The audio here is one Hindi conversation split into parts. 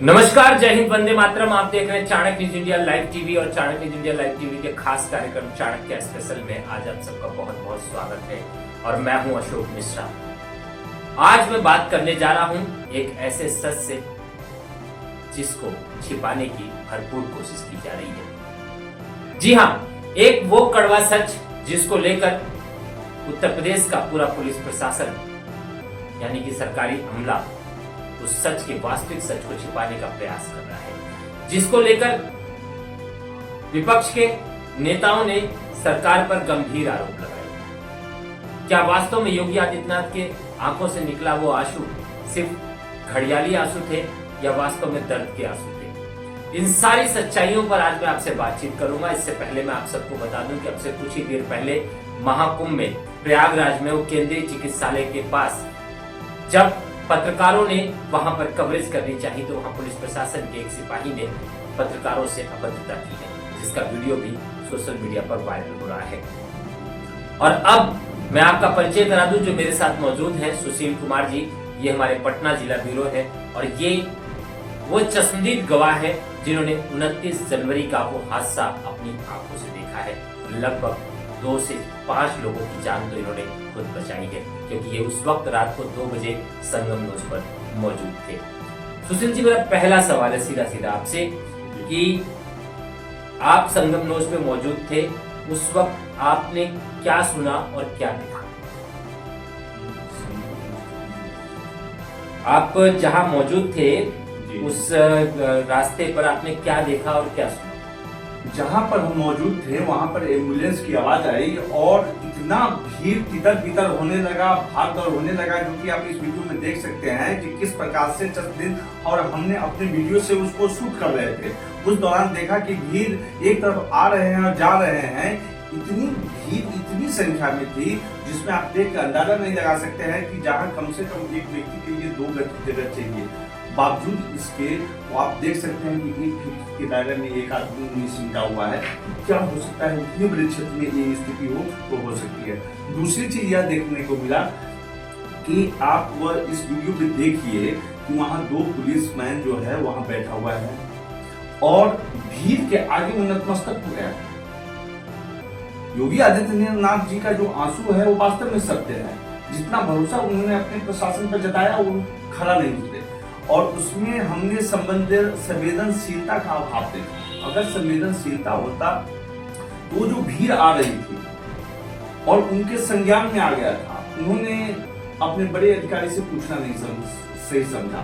नमस्कार, जय हिंद, वंदे मातरम। आप देख रहे हैं Chanakya news India live TV और Chanakya news India live TV के खास कार्यक्रम चाणक्य स्पेशल में आज आप सबका बहुत बहुत स्वागत है और मैं हूं अशोक मिश्रा। आज मैं बात करने जा रहा हूं एक ऐसे सच से जिसको छिपाने की भरपूर कोशिश की जा रही है। जी हां, एक वो कड़वा सच जिसको लेकर उत्तर प्रदेश का पूरा पुलिस प्रशासन यानी कि सरकारी अमला उस सच के वास्तविक सच को छिपाने का प्रयास कर रहा है, जिसको लेकर विपक्ष के नेताओं ने सरकार पर गंभीर आरोप लगाए। क्या वास्तव में योगी आदित्यनाथ के आंखों से निकला वो आंसू सिर्फ घड़ियाली आंसू थे या वास्तव में दर्द के आंसू थे? इन सारी सच्चाइयों पर आज मैं आपसे बातचीत करूंगा। इससे पहले मैं आप सबको बता दूं कि अब से कुछ ही देर पहले महाकुंभ में प्रयागराज में वो केंद्रीय चिकित्सालय के पास जब पत्रकारों ने वहां पर कवरेज करनी चाहिए तो वहां पुलिस प्रशासन के एक सिपाही ने पत्रकारों से अभद्रता की है, जिसका वीडियो भी सोशल मीडिया पर वायरल हो रहा है। और अब मैं आपका परिचय करा दूं, जो मेरे साथ मौजूद हैं सुशील कुमार जी। ये हमारे पटना जिला ब्यूरो है और ये वो चश्मदीद गवाह है जिन्होंने 29 जनवरी का वो हादसा अपनी आंखों से देखा है। लगभग 2 से 5 लोगों की जान तो इन्होंने खुद बचाई है, क्योंकि ये उस वक्त रात को 2 बजे संगम नोज पर मौजूद थे। सुशील जी, मेरा पहला सवाल है सीधा सीधा आपसे कि आप संगम नोज पे मौजूद थे, उस वक्त आपने क्या सुना और क्या देखा? आप जहां मौजूद थे उस रास्ते पर आपने क्या देखा और क्या सुना? जहां पर हम मौजूद थे वहां पर एम्बुलेंस की आवाज आई और इतना भीड़ तितर बितर होने लगा, भाग दौड़ होने लगा, जो कि आप इस वीडियो में देख सकते हैं कि किस प्रकार से चश्मदीद और हमने अपने वीडियो से उसको शूट कर रहे थे। उस दौरान देखा कि भीड़ एक तरफ आ रहे हैं और जा रहे हैं। इतनी भीड़ इतनी संख्या में थी जिसमें आप देख कर अंदाजा नहीं लगा सकते हैं कि जहाँ कम से कम एक व्यक्ति के लिए 2 जगह चाहिए। बावजूद इसके वो आप देख सकते हैं कि एक फीट के दायरे में एक आदमी सिमटा हुआ है। क्या हो सकता है उतने बड़े क्षेत्र में ये स्थिति हो सकती है। दूसरी चीज यह देखने को मिला कि आप वह इस वीडियो पे देखिए कि वहां 2 पुलिसमैन जो है वहां बैठा हुआ है और भीड़ के आगे वो नतमस्तक हो गया। योगी आदित्यनाथ जी का जो आंसू है वो वास्तव में सत्य है। जितना भरोसा उन्होंने अपने प्रशासन पर जताया वो खरा नहीं उतरे और उसमें हमने संवेदनशीलता का अभाव देखा। अगर संवेदनशीलता होता तो जो भीड़ आ रही थी और उनके संज्ञान में आ गया था, उन्होंने अपने बड़े अधिकारी से पूछना नहीं सही समझा।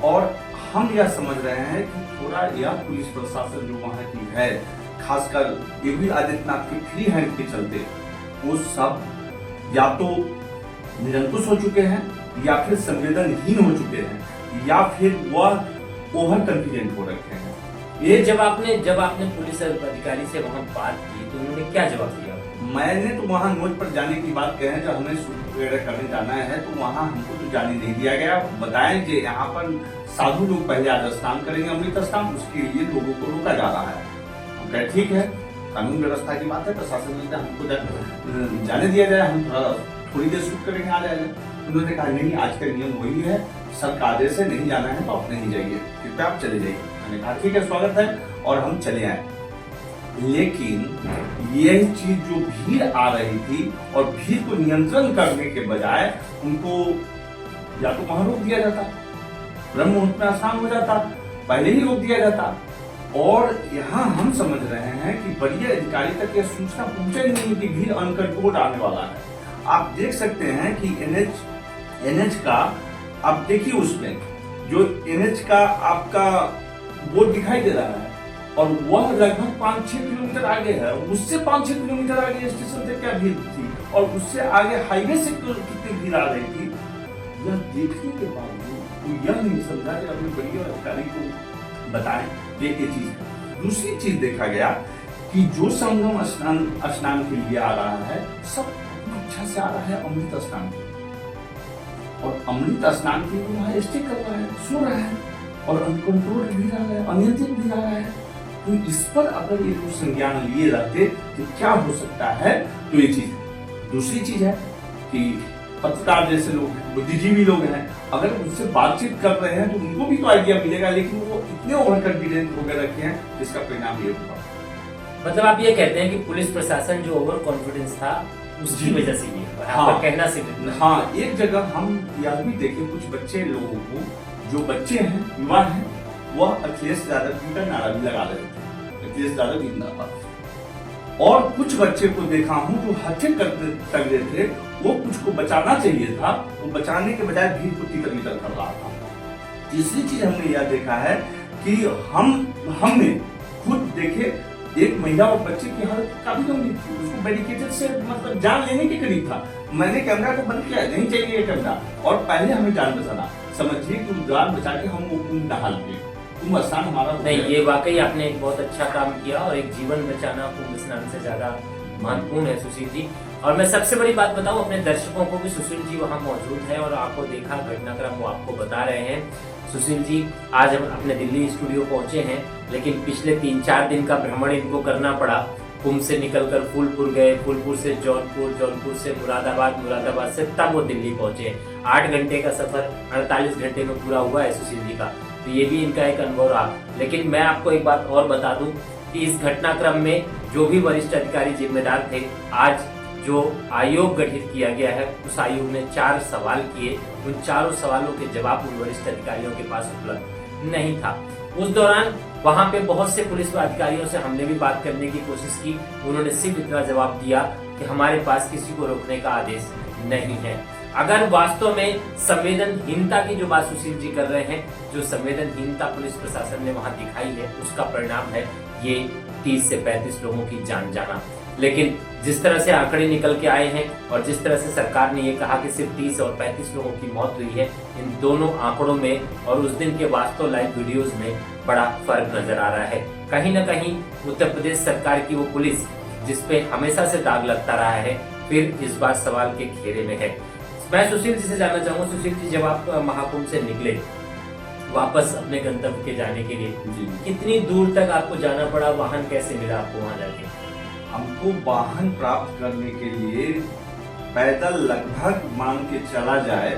और हम यह समझ रहे हैं कि थोड़ा यह पुलिस प्रशासन जो वहां की है, खासकर योगी आदित्यनाथ के फ्री हैंड के चलते, वो सब या तो निरंकुश हो चुके हैं या फिर संवेदनहीन हो चुके हैं या फिर वह ओवर कॉन्फिडेंट हो रखे हैं। ये जब आपने पुलिस अधिकारी से वहां बात की तो उन्होंने क्या जवाब दिया? मैंने तो वहां नोट पर जाने की बात कहे, जब हमें शूट वगैरह करने जाना है तो वहां हमको तो जाने नहीं दिया गया। बताएं कि यहाँ पर साधु लोग पहले आज स्नान करेंगे, अमृत स्नान, उसके लिए लोगों को रोका जा रहा है। हम कहे ठीक है, कानून व्यवस्था की बात है, प्रशासन ने हमको जाने दिया जाए, हम थोड़ी देर शूट करेंगे, आ जाएगा। उन्होंने कहा नहीं, आज का नियम वही है, सर का आदेश है, नहीं जाना है तो आप नहीं जाइए, कृपया आप चले जाइए। मैंने कहा ठीक है, स्वागत है, और हम चले आए। लेकिन यही चीज जो भीड़ आ रही थी और भीड़ को नियंत्रण करने के बजाय उनको या तो वहां रोक दिया जाता, ब्रह्म मुहूर्त में स्नान हो जाता, पहले ही रोक दिया जाता। और यहाँ हम समझ रहे हैं कि बड़े अधिकारी तक यह सूचना पहुंचा ही नहीं कि भीड़ अनकंट्रोल आने वाला है। आप देख सकते हैं कि एनएच का आप देखिए, उसमें जो एनएच का आपका बोर्ड दिखाई दे रहा है और वह लगभग 5-6 किलोमीटर आगे है। उससे 5-6 किलोमीटर आगे स्टेशन से क्या भीड़ थी और उससे आगे हाईवे से कितनी भीड़ आ रही थी, यह देखने के बावजूद वो यह नहीं समझा कि अपने बड़े अधिकारी को बताएं ये चीज। दूसरी चीज देखा गया कि जो संगम स्नान के लिए आ रहा है, सब इच्छा से आ रहा है अमृत स्नान के, और अमृत स्नान के लिए वहां स्टे कर रहा है, सो रहा है और अनकंट्रोल भी रहा है, अनियंत्रित भी रहा है। तो इस पर अगर ये कुछ संज्ञान लिए रहते तो क्या हो सकता है, तो ये चीज। दूसरी चीज है कि पत्रकार जैसे लोग हैं, बुद्धिजीवी लोग हैं, अगर उनसे बातचीत कर रहे हैं तो उनको भी तो आइडिया मिलेगा, लेकिन वो इतने ओवर कॉन्फिडेंट होकर रखे हैं जिसका परिणाम ये हुआ। मतलब आप ये कहते हैं कि पुलिस प्रशासन जो ओवर कॉन्फिडेंस था उसकी वजह से ये हुआ। हाँ। आपका कहना सिर्फ हाँ, एक जगह हम यह भी देखें, कुछ बच्चे लोगों को, जो बच्चे हैं, युवा हैं, वह अखिलेश यादव जी का नारा भी लगा रहे थे, अखिलेश यादव जिंदाबाद। और कुछ बच्चे को देखा हूं जो हत्या कर रहे थे, वो कुछ को बचाना चाहिए था, वो बचाने के बजाय भीड़ को तितर-बितर कर रहा था। तीसरी चीज हमने यह देखा है कि हमने खुद देखे एक महिला और बच्चे की हालत काफी गंभीर थी, उसको बैरिकेड से मतलब जान लेने के करीब था। मैंने कैमरा को बंद किया, नहीं चाहिए ये कैमरा, और पहले हमें जान बचाना, समझिए कि जान बचा के हम वो कुंभ नहा लिए, कुंभ स्नान हमारा नहीं, ये वाकई आपने एक बहुत अच्छा काम किया, और एक जीवन बचाना कुंभ स्नान से ज्यादा महत्वपूर्ण है सुशील जी। और मैं सबसे बड़ी बात बताऊं अपने दर्शकों को भी, सुशील जी वहां मौजूद है और आपको देखा घटनाक्रम वो आपको बता रहे हैं। सुशील जी आज हम अपने दिल्ली स्टूडियो पहुंचे हैं, लेकिन पिछले 3-4 दिन का भ्रमण इनको करना पड़ा। कुंभ से निकलकर फूलपुर गए, फूलपुर से जौनपुर, जौनपुर से मुरादाबाद, मुरादाबाद से तब वो दिल्ली पहुंचे। 8 घंटे का सफर 48 घंटे में पूरा हुआ है सुशील जी का, तो ये भी इनका एक अनुभव रहा। लेकिन मैं आपको एक बात और बता दूं कि इस घटनाक्रम में जो भी वरिष्ठ अधिकारी जिम्मेदार थे, आज जो आयोग गठित किया गया है उस आयोग ने 4 सवाल किए, उन 4 सवालों के जवाब उन वरिष्ठ अधिकारियों के पास उपलब्ध नहीं था। उस दौरान वहां पे बहुत से पुलिस अधिकारियों से हमने भी बात करने की कोशिश की, उन्होंने सिर्फ इतना जवाब दिया कि हमारे पास किसी को रोकने का आदेश नहीं है। अगर वास्तव में संवेदनहीनता की जो बात सुशील जी कर रहे हैं, जो संवेदनहीनता पुलिस प्रशासन ने वहां दिखाई है, उसका परिणाम है ये 30 से 35 लोगों की जान जाना। लेकिन जिस तरह से आंकड़े निकल के आए हैं और जिस तरह से सरकार ने ये कहा कि सिर्फ 30 और 35 लोगों की मौत हुई है, इन दोनों आंकड़ों में और उस दिन के वास्तव लाइव वीडियोस में बड़ा फर्क नजर आ रहा है। कहीं ना कहीं उत्तर प्रदेश सरकार की वो पुलिस जिसपे हमेशा से दाग लगता रहा है, फिर इस बार सवाल के घेरे में है। मैं सुशील जी से जानना चाहूंगा, सुशील जी जब आप महाकुंभ से निकले वापस अपने गंतव्य के जाने के लिए, कितनी दूर तक आपको जाना पड़ा, वाहन कैसे मिला आपको वहां जाके? हमको वाहन प्राप्त करने के लिए पैदल लगभग मान के चला जाए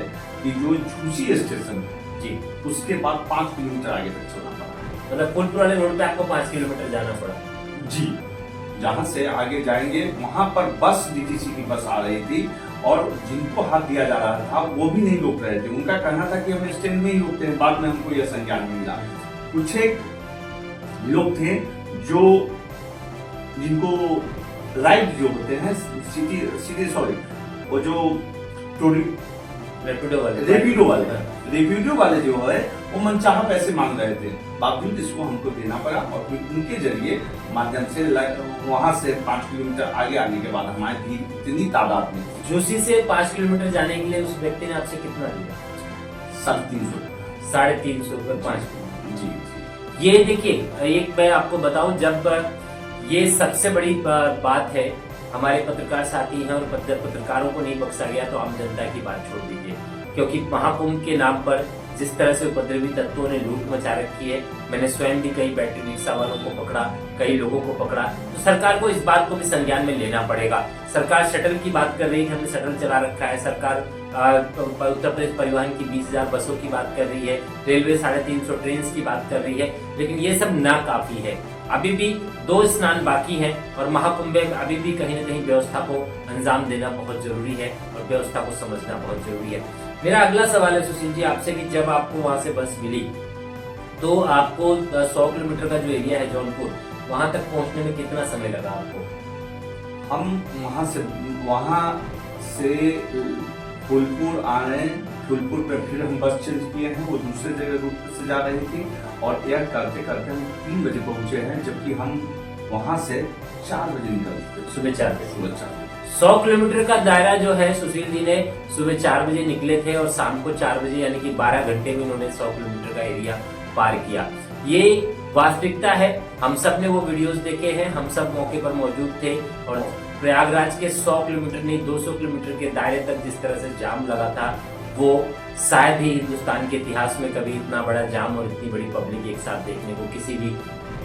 कि जो झूसी स्टेशन है जी, उसके बाद 5 किलोमीटर आगे तक चलना पड़ा। मतलब फूलपुर वाले रोड पे आपको 5 किलोमीटर जाना पड़ा? जी, जहाँ से आगे जाएंगे वहां पर बस डीटीसी की बस आ रही थी और जिनको हाथ दिया जा रहा था वो भी नहीं रोक रहे थे। उनका कहना था कि हम स्टैंड में ही रोकते हैं। बाद में हमको यह संज्ञान मिला, कुछ एक लोग थे जो जिनको राइड जो होते हैं वो जो रेपिडो वाले जो है वो मनचाहा पैसे मांग रहे थे, बावजूद इसको हमको देना पड़ा और फिर उनके जरिए माध्यम से वहां से 5 किलोमीटर आगे आने के बाद हमारी इतनी तादाद में झूसी से 5 किलोमीटर जाने के लिए उस व्यक्ति ने आपसे कितना दिया? 350 रुपये 5 किलोमीटर। जी, ये देखिए, एक मैं आपको बताऊं, जब ये सबसे बड़ी बात है, हमारे पत्रकार साथी हैं और पत्रकारों को नहीं बख्शा गया तो आम जनता की बात छोड़ दीजिए, क्योंकि महाकुंभ के नाम पर जिस तरह से उपद्रवी तत्वों ने लूट मचा रखी है, मैंने स्वयं भी कई बैटरी रिक्शा वालों को पकड़ा, कई लोगों को पकड़ा, तो सरकार को इस बात को भी संज्ञान में लेना पड़ेगा। सरकार शटल की बात कर रही है, हमने शटल चला रखा है, सरकार उत्तर प्रदेश परिवहन की 20,000 बसों की बात कर रही है, रेलवे 350 ट्रेन की बात कर रही है, लेकिन ये सब ना काफी है। अभी भी 2 स्नान बाकी हैं और महाकुंभ में अभी भी कहीं ना कहीं व्यवस्था को अंजाम देना बहुत जरूरी है और व्यवस्था को समझना बहुत जरूरी है। मेरा अगला सवाल है सुशील जी आपसे कि जब आपको वहां से बस मिली तो आपको 100 किलोमीटर का जो एरिया है जौनपुर, वहां तक पहुंचने में कितना समय लगा आपको? हम वहां से फूलपुर आए, फूलपुर पे फिर हम बस चेंज किए हैं, वो दूसरे जगह रूट से जा रही थी और एयर करते करते हम 3 बजे पहुंचे हैं, जबकि हम वहां से 4 बजे निकलते, सुबह 4 बजे। 100 4 किलोमीटर का दायरा जो है सुशील जी ने सुबह 4 बजे निकले थे और शाम को 4 बजे, यानी कि 12 घंटे में उन्होंने 100 किलोमीटर का एरिया पार किया। ये वास्तविकता है, हम सब ने वो वीडियोस देखे हैं, हम सब मौके पर मौजूद थे और प्रयागराज के 100 किलोमीटर नहीं 200 किलोमीटर के दायरे तक जिस तरह से जाम लगा था, वो शायद ही हिंदुस्तान के इतिहास में कभी इतना बड़ा जाम और इतनी बड़ी पब्लिक एक साथ देखने को किसी भी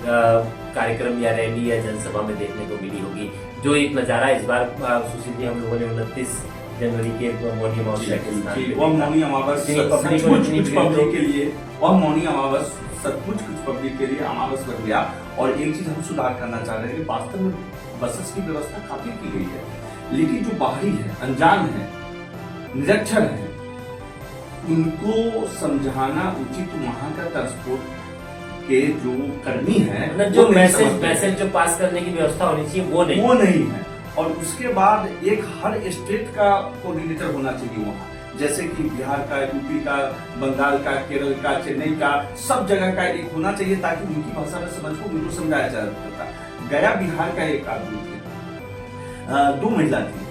कार्यक्रम या रैली या जनसभा में देखने को मिली होगी। जो एक नज़ारा इस बार सुशील जी हम लोगों ने 29 जनवरी के मौनी अमावस्या के स्नान जी, पे वह देखा। मौनी अमावस इतनी पब्लिक और सचमुच इतनी कुछ भीड़ तो- पब्लिक के लिए, वह मौनी अमावस सचमुच कुछ पब्लिक के लिए अमावस बन गया। और एक चीज हम सुधार करना चाह रहे हैं कि वास्तव में बसेस की व्यवस्था काफी की गई है, लेकिन जो बाहरी है, अनजान है, निरक्षर है, उनको समझाना उचित वहां का ट्रांसपोर्ट के जो कर्मी है, मतलब जो वो नहीं मैसेज समझते हैं। मैसेज जो पास करने की व्यवस्था होनी चाहिए वो नहीं। वो नहीं है। और उसके बाद एक हर स्टेट का कोऑर्डिनेटर होना चाहिए वहाँ, जैसे कि बिहार का, यूपी का, बंगाल का, केरल का, चेन्नई का, सब जगह का एक होना चाहिए ताकि उनकी भाषा में समझ को उनको समझाया जा सकता। गया बिहार का एक आदमी थे, 2 महिला थी,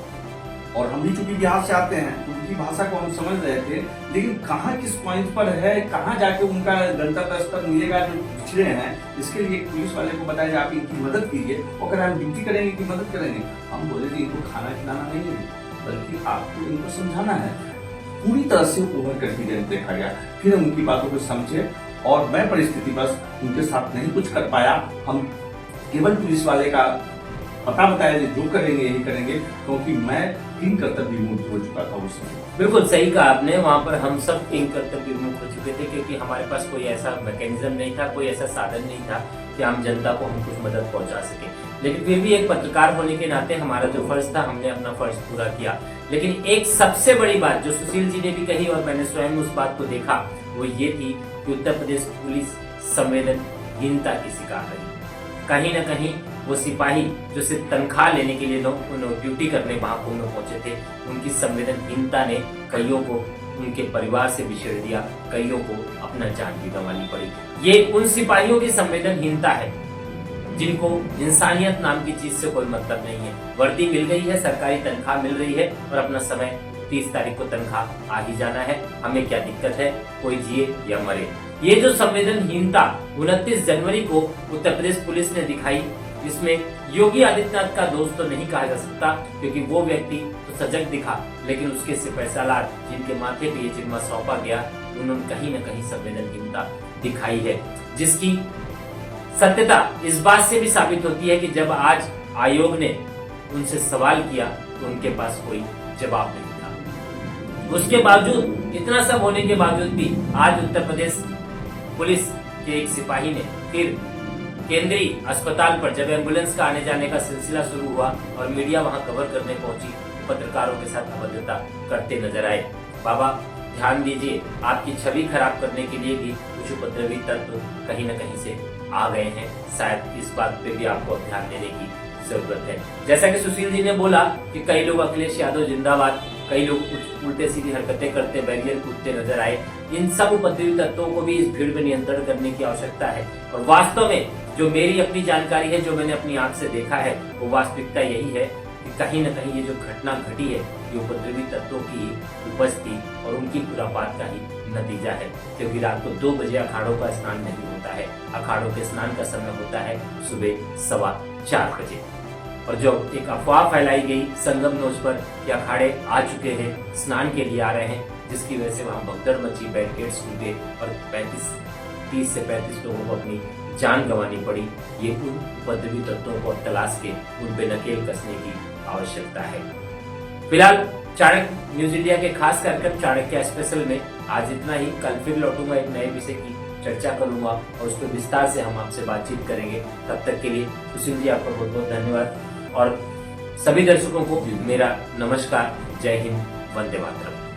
और हम भी चूंकि बिहार से आते हैं तो उनकी भाषा को हम समझ रहे थे, लेकिन कहाँ किस पॉइंट पर है, कहाँ जाके उनका गंतव्य स्थल मिलेगा, जो पिछड़े हैं, इसके लिए पुलिस वाले को बताया आप इनकी मदद कीजिए। वो कह रहे हम ड्यूटी करेंगे कि मदद करेंगे। हम बोले कि इनको खाना खिलाना नहीं है, बल्कि आपको इनको समझाना है। पूरी तरह से ओवर कॉन्फिडेंस देखा गया। फिर हम उनकी बातों को समझे, और मैं परिस्थिति बस उनके साथ नहीं कुछ कर पाया। हम केवल पुलिस वाले का पता बताया जो करेंगे यही करेंगे, क्योंकि मैं किंग कर्तव्य विमुक्त हो चुका था उस समय। बिल्कुल सही कहा आपने। वहाँ पर हम सब किंग कर्तव्य विमुक्त हो चुके थे, क्योंकि हमारे पास कोई ऐसा मैकेनिज्म नहीं था, कोई ऐसा साधन नहीं था कि हम जनता को हम कुछ मदद पहुंचा सके। लेकिन फिर भी एक पत्रकार होने के नाते हमारा जो फर्ज था, हमने अपना फर्ज पूरा किया। लेकिन एक सबसे बड़ी बात जो सुशील जी ने भी कही और मैंने स्वयं उस बात को देखा, वो ये थी कि उत्तर प्रदेश पुलिस संवेदनहीनता की शिकार रही। कहीं न कहीं वो सिपाही जो सिर्फ तनख्वाह लेने के लिए ड्यूटी करने महाकुंभ में पहुंचे थे, उनकी संवेदनहीनता ने कईयों को उनके परिवार से बिछेड़ दिया, कईयों को अपना जान भी गंवानी पड़ी। ये उन सिपाहियों की संवेदनहीनता है जिनको इंसानियत नाम की चीज से कोई मतलब नहीं है। वर्दी मिल गई है, सरकारी तनख्वाह मिल रही है, और अपना समय 30 तारीख को तनख्वाह आ ही जाना है, हमें क्या दिक्कत है, कोई जिए या मरे। ये जो संवेदनहीनता 29 जनवरी को उत्तर प्रदेश पुलिस ने दिखाई, इसमें योगी आदित्यनाथ का दोष तो नहीं कहा जा सकता, क्योंकि वो व्यक्ति तो सजग दिखा, लेकिन उसके सिपहसालार जिनके माथे पे ये जिम्मा सौंपा गया, उन्होंने कहीं न कहीं संवेदनहीनता दिखाई है, जिसकी सत्यता इस बात से भी साबित होती है कि जब आज आयोग ने उनसे सवाल किया तो उनके पास कोई जवाब नहीं था। उसके बावजूद, इतना सब होने के बावजूद भी आज उत्तर प्रदेश पुलिस के एक सिपाही ने फिर केंद्रीय अस्पताल पर जब एम्बुलेंस का आने जाने का सिलसिला शुरू हुआ और मीडिया वहां कवर करने पहुंची, पत्रकारों के साथ अभद्रता करते नजर आए। बाबा ध्यान दीजिए, आपकी छवि खराब करने के लिए भी कुछ उपद्रवी तत्व कहीं न कहीं से आ गए हैं। शायद इस बात पे भी आपको ध्यान देने की जरूरत है। जैसा कि सुशील जी ने बोला कि कई लोग अखिलेश यादव जिंदाबाद, कई लोग कुछ उल्टे सीधी हरकतें करते, बैरियर कूदते नजर आए। इन सब उपद्रवी तत्वों को भी इस भीड़ में नियंत्रण करने की आवश्यकता है। और वास्तव में जो मेरी अपनी जानकारी है, जो मैंने अपनी आंख से देखा है, वो वास्तविकता यही है कि कहीं न कहीं ये जो घटना घटी है, ये उपद्रवी तत्वों की उपज थी और उनकी खुरापात का ही नतीजा है। क्योंकि रात को 2 बजे अखाड़ों का स्नान नहीं होता है। अखाड़ों के स्नान का समय होता है सुबह 4:15 बजे। और जो एक अफवाह फैलाई गई संगम नोच पर कि अखाड़े आ चुके हैं, स्नान के लिए आ रहे हैं, जिसकी वजह से वहां भगदड़ मची, बैरिकेड्स टूटे और 30 से 35 लोगों को अपनी जान गंवानी पड़ी। ये उन उपद्रवी तत्वों को तलाश के उन पे नकेल कसने की आवश्यकता है। फिलहाल चाणक्य न्यूज इंडिया के खास कार्यक्रम चाणक्य स्पेशल में आज इतना ही। कल फिर लौटूंगा एक नए विषय की चर्चा करूंगा और उस पर विस्तार से हम आपसे बातचीत करेंगे। तब तक के लिए सुशील जी आपका बहुत बहुत धन्यवाद और सभी दर्शकों को मेरा नमस्कार। जय हिंद, वंदे मातरम।